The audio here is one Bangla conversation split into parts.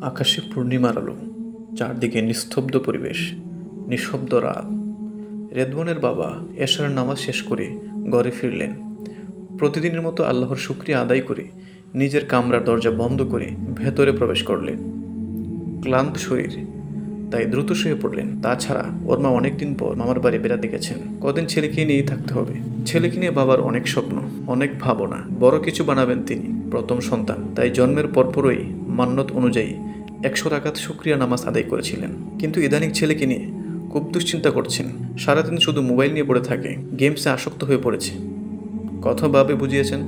আকাশে পূর্ণিমার আলো, চারদিকে নিস্তব্ধ পরিবেশ, নিঃশব্দ রাত। রেদওয়ানের বাবা এশার নামাজ শেষ করে ঘরে ফিরলেন। প্রতিদিনের মতো আল্লাহর শুকরিয়া আদায় করে নিজের কামরার দরজা বন্ধ করে ভেতরে প্রবেশ করলেন। ক্লান্ত শরীর, তাই দ্রুত শুয়ে পড়লেন। তাছাড়া ওর মা অনেকদিন পর মামার বাড়ি বেড়াতে গেছেন। কদিন ছেলেকে নিয়েই থাকতে হবে। ছেলেকে নিয়ে বাবার অনেক স্বপ্ন, অনেক ভাবনা। বড় কিছু বানাবেন তিনি, প্রথম সন্তান, তাই জন্মের পরপরই মান্যত অনুযায়ী 100 রাকাত শুকরিয়া নামাজ আদায় করেছিলেন। কিন্তু ইদানিং ছেলেকে নিয়ে খুব দুশ্চিন্তা করছেন। সারাদিন শুধু মোবাইল নিয়ে পড়ে থাকে, গেমসে আসক্ত হয়ে পড়েছে। কথা ভাবে বুঝিয়েছেন,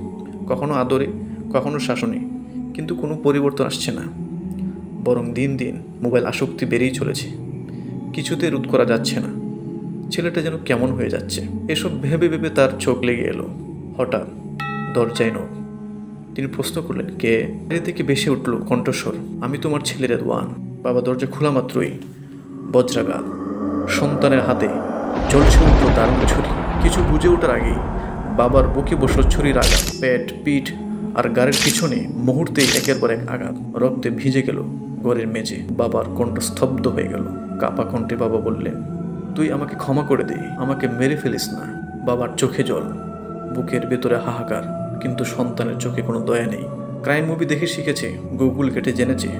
কখনো আদরে, কখনো শাসনে, কিন্তু কোনো পরিবর্তন আসছে না। বরং দিন দিন মোবাইল আসক্তি বেড়েই চলেছে, কিছুতে রোধ করা যাচ্ছে না। ছেলেটা যেন কেমন হয়ে যাচ্ছে। এসব ভেবে ভেবে তার চোখ লেগে এলো। হঠাৎ দরজায় নখ। তিনি প্রশ্ন করলেন, কে? এর থেকে বেশি উঠল কণ্ঠস্বর, আমি তোমার ছেলে রেদওয়ান। বাবা দরজা খোলা মাত্রই বজ্রাঘাত। সন্তানের হাতে জ্বলছে উঠল দারুণ ছুরি। কিছু বুঝে ওঠার আগেই বাবার বুকে বসল ছুরির আঘাত। পেট, পিঠ আর গাড়ির পিছনে মুহূর্তেই একের পর এক আঘাত। রক্তে ভিজে গেল ঘরের মেঝে। বাবার কণ্ঠ স্তব্ধ হয়ে গেল। কাপা কণ্ঠে বাবা বললেন, তুই আমাকে ক্ষমা করে দে, আমাকে মেরে ফেলিস না। বাবার চোখে জল, বুকের ভেতরে হাহাকার, কিন্তু সন্তানের চোখে কোনো দয়া নেই। ক্রাইম মুভি দেখে শিখেছে, গুগল কেটে জেনেছে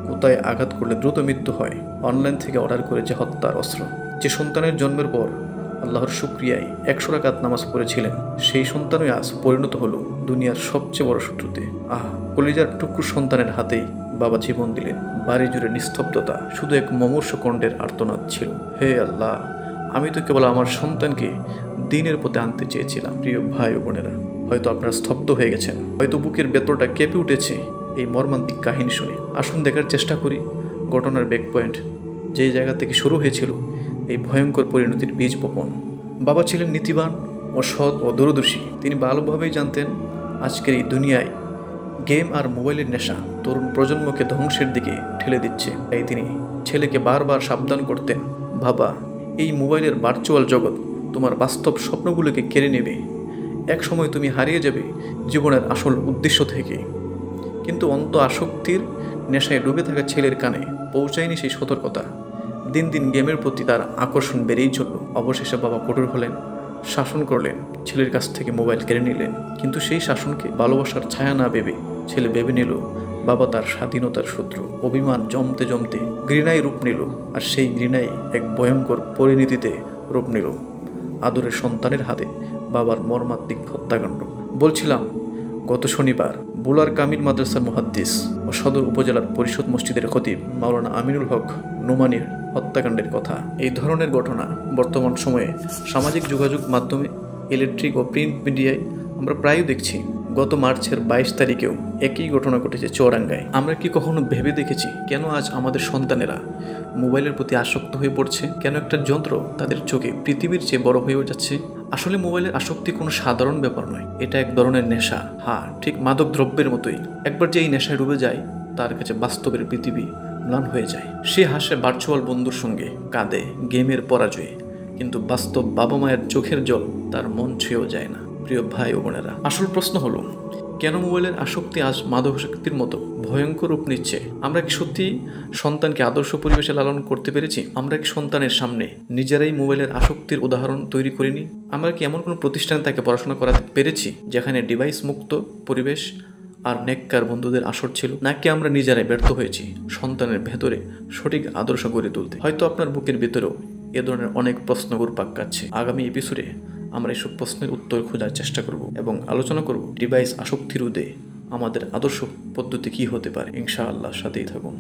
কোথায় আঘাত করলে দ্রুত মৃত্যু হয়। অনলাইন থেকে অর্ডার করেছে হত্যার অস্ত্র। যে সন্তানের জন্মের পর আল্লাহর শুকরিয়ায় 100 রাকাত নামাজ পড়েছিলেন, সেই সন্তানই আজ পরিণত হলো দুনিয়ার সবচেয়ে বড় শত্রুতে। কলিজার টুকরো সন্তানের হাতেই বাবা জীবন দিলেন। বাড়ি জুড়ে নিস্তব্ধতা, শুধু এক মুমূর্ষু কণ্ঠের আর্তনাদ ছিল, হে আল্লাহ, আমি তো কেবল আমার সন্তানকে দিনের পথে আনতে চেয়েছিলাম। প্রিয় ভাই ও বোনেরা, হয়তো আপনারা স্তব্ধ হয়ে গেছেন, হয়তো বুকের ভেতরটা কেঁপে উঠেছে এই মর্মান্তিক কাহিনী শুনে। আসুন দেখার চেষ্টা করি ঘটনার ব্যাক পয়েন্ট, যেই জায়গা থেকে শুরু হয়েছিল এই ভয়ঙ্কর পরিণতির বীজ বপন। বাবা ছিলেন নীতিবান ও সৎ ও দূরদর্শী। তিনি ভালোভাবেই জানতেন আজকের এই দুনিয়ায় গেম আর মোবাইলের নেশা তরুণ প্রজন্মকে ধ্বংসের দিকে ঠেলে দিচ্ছে। তাই তিনি ছেলেকে বারবার সাবধান করতেন, বাবা, এই মোবাইলের ভার্চুয়াল জগৎ তোমার বাস্তব স্বপ্নগুলোকে কেড়ে নেবে। এক সময় তুমি হারিয়ে যাবে জীবনের আসল উদ্দেশ্য থেকে। কিন্তু অন্ত আসক্তির নেশায় ডুবে থাকা ছেলের কানে পৌঁছায়নি সেই সতর্কতা। দিন দিন গেমের প্রতি তার আকর্ষণ বেড়েই চলল। অবশেষে বাবা কঠোর হলেন, শাসন করলেন, ছেলের কাছ থেকে মোবাইল কেড়ে নিলেন। কিন্তু সেই শাসনকে ভালোবাসার ছায়া না ভেবে ছেলে ভেবে নিল বাবা তার স্বাধীনতার শত্রু। অভিমান জমতে জমতে ঘৃণায় রূপ নিল, আর সেই ঘৃণাই এক ভয়ঙ্কর পরিণতিতে রূপ নিল আদরের সন্তানের হাতে বাবার মর্মান্তিক হত্যাকাণ্ড। বলছিলাম গত শনিবার বুলার কামিল মাদ্রাসার মুহাদ্দিস ও সদর উপজেলার পরিষদ মসজিদের খতিব মাওলানা আমিনুল হক নোমানির হত্যাকাণ্ডের কথা। এই ধরনের ঘটনা বর্তমান সময়ে সামাজিক যোগাযোগ মাধ্যমে, ইলেকট্রিক ও প্রিন্ট মিডিয়ায় আমরা প্রায়ই দেখছি। গত মার্চের 22 তারিখেও একই ঘটনা ঘটেছে চুয়াডাঙ্গায়। আমরা কি কখনো ভেবে দেখেছি কেন আজ আমাদের সন্তানেরা মোবাইলের প্রতি আসক্ত হয়ে পড়ছে? কেন একটা যন্ত্র তাদের চোখে পৃথিবীর চেয়ে বড় হয়ে যাচ্ছে? আসলে মোবাইলের আসক্তি কোনো সাধারণ ব্যাপার নয়, এটা এক ধরনের নেশা। ঠিক মাদক দ্রব্যের মতোই। একবার যে এই নেশায় ডুবে যায়, তার কাছে বাস্তবের পৃথিবী ম্লান হয়ে যায়। সে হাসে ভার্চুয়াল বন্ধুর সঙ্গে, কাঁদে গেমের পরাজয়ে, কিন্তু বাস্তব বাবা মায়ের চোখের জল তার মন ছুঁয়েও যায় না। প্রিয় ভাই ও বোনেরা, আসল প্রশ্ন হলো, কেন মোবাইলের আসক্তি আজ মাদকাসক্তির মতো ভয়ঙ্কর রূপ নিচ্ছে? আমরা কি সত্যি সন্তানকে আদর্শ পরিবেশে লালন করতে পেরেছি? আমরা কি সন্তানের সামনে নিজেরাই মোবাইলের আসক্তির উদাহরণ তৈরি করিনি? আমরা কি এমন কোনো প্রতিষ্ঠানে তাকে পড়াশোনা করাতে পেরেছি যেখানে ডিভাইস মুক্ত পরিবেশ আর নেককার বন্ধুদের আসর ছিল? নাকি আমরা নিজেরাই ব্যর্থ হয়েছি সন্তানের ভেতরে সঠিক আদর্শ গড়ে তুলতে? হয়তো আপনার বুকের ভেতরেও এ ধরনের অনেক প্রশ্ন ঘুরপাক খাচ্ছে। আগামী এপিসোডে আমরা এসব প্রশ্নের উত্তর খোঁজার চেষ্টা করব এবং আলোচনা করব ডিভাইস আসক্তি রোধে আমাদের আদর্শ পদ্ধতি কী হতে পারে। ইনশাআল্লাহ, সাথেই থাকুন।